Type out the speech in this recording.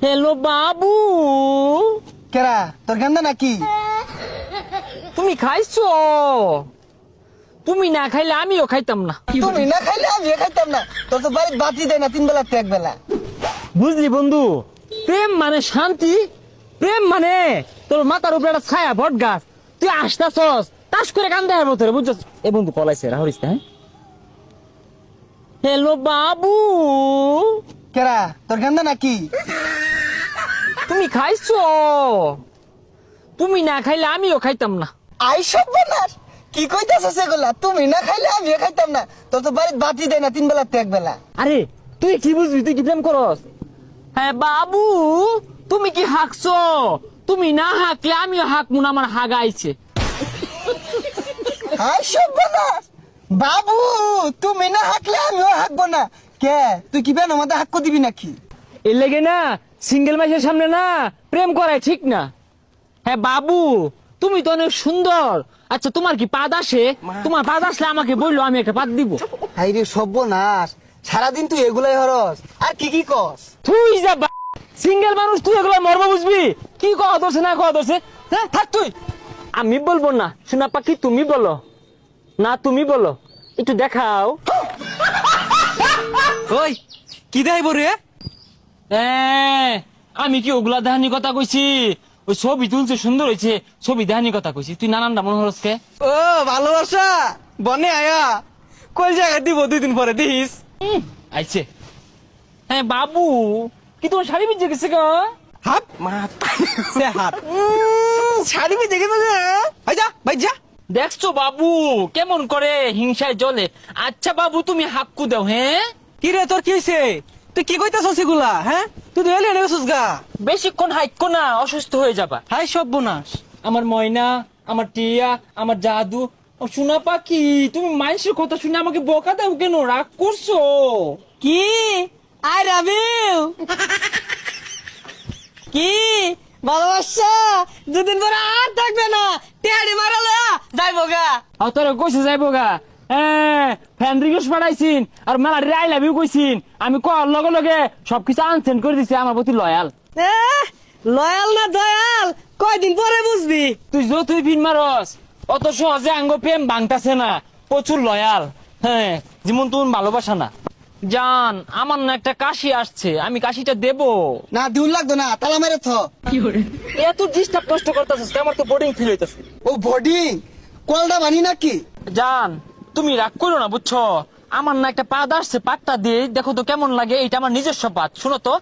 Hello বাবু, কেরা তোর গান্দা নাকি? তুমি খাইছো? তুমি না খাইলে আমিও খাইতাম না। তুমি না খাইলে আমি খাইতাম না। তোর তো বাড়িতে বাতি দেয় না 3 বেলা তো 1 বেলা। বুঝলি বন্ধু, প্রেম মানে শান্তি, প্রেম মানে তোর মাথার উপরে একটা ছায়া বট গাছ, তুই আসতাছস তাস করে কান্দে আর মতো বুঝছস। এ বন্ধু কলাইছে রাহরিস না। হ্যালো বাবু, কেরা তোর গান্দা নাকি? তুমি খাইছো? তুমি না খাইলে আমিও খাইতাম না। আই সব বানাস কি কইতাছস এগুলা? তুমি না খাইলে আমি খাইতাম না। তোর তো বাড়িতে বাতি দেয় না 3 বেলা তো 1 বেলা। আরে তুই কি বুঝবি, তুই কি প্রেম করস? হ্যাঁ বাবু, তুমি কি হাঁকছো? তুমি না হাঁকলে আমিও হাঁকবো না, আমার হাগা আইছে। আই সব বানাস বাবু, তুমি না হাঁকলে আমিও হাঁকবো না। কে তুই কি বেন আমাদের হাঁক দিবি নাকি? এর লেগে না সিঙ্গেল মাইসের সামনে না প্রেম করাই ঠিক না। হ্যাঁ বাবু, তুমি তো অনেক সুন্দর। আচ্ছা তোমার কি পাদ আসে? তোমার পাদ আসলে আমাকে বললো, আমি একটা পাদ দিব। হাই রে সর্বনাশ, সারাদিন তুই এগুলাই হরস আর কি কি কস? তুই যা সিঙ্গেল মানুষ, তুই এগুলো মর্ম বুঝবি? কি কওয়া ধরছে না কওয়া ধরছে, হ্যাঁ থাক তুই। আমি বলবো না, শোনা পাখি তুমি বলো না, তুমি বলো একটু দেখাও। ওই কি দেখাইব রে? আমি কি ওগুলা দেহানি কথা কইছি? ওই ছবি তুলছে সুন্দর হয়েছে, ছবি দেহানি কথা কইছি। তুই নানানটা মনে হরসকে। ও ভালোবাসা বনে আয়া কই জায়গা দিব 2 দিন পরে দিস। আইছে। হ্যাঁ বাবু, কি তোমার শাড়ি ভিজে গেছে গা? হাপ মা সে হাপ শাড়ি মে দেখে না। ভাই যা ভাই যা। দেখছো বাবু কেমন করে হিংসায় জ্বলে। আচ্ছা বাবু তুমি হাক্কু দাও। হ্যাঁ কি রে তোর কি হইছে? তুই কি কইতাছস এগুলা? হ্যাঁ তুই তো এলে নেছস গা। বেশিক্ষণ হাইক্কো না, অসুস্থ হয়ে যাবা। হাই সব বোনাস। আমার ময়না, আমার টিয়া, আমার জাদু, ও সোনা পাখি, তুমি মানুষের কথা শুনে আমাকে বকা দাও কেন? রাগ করছো? কি আই রাবিউ কি ভালোবাসা 2 দিন পরে আর থাকবে না। টেহারি মারালে যাইবো গা। তোরা কইছে যাইবো গা? হ্যাঁ ফ্রেন্ড রিকোয়েস্ট পাঠাইছিন আর মেলা আই লাভ ইউ কইছিন। আমি কর লগে লগে সবকিছু আনসেন্ড করে দিছি। আমার প্রতি লয়াল। লয়াল না দয়াল কয়দিন পরে বুঝবি। তুই যতই ফিন মারস অত সহজে আঙ্গ প্রেম ভাঙতাছে না। প্রচুর লয়াল। হ্যাঁ যেমন তুমি ভালোবাসা না। জান আমার না একটা কাশি আসছে, আমি কাশিটা দেবো? না দিউল লাগতো না, তালা মেরে থ। এত ডিস্টার্ব কষ্ট করতেছিস, আমার তো বোরিং ফিল হইতাছে। ও বডি কলটা বানি নাকি? জান তুমি রাগ করো না বুঝছো, আমার না একটা পাদ আসছে, পাতটা দিয়ে দেখো তো কেমন লাগে। এটা আমার নিজস্ব পাত, শুনো তো।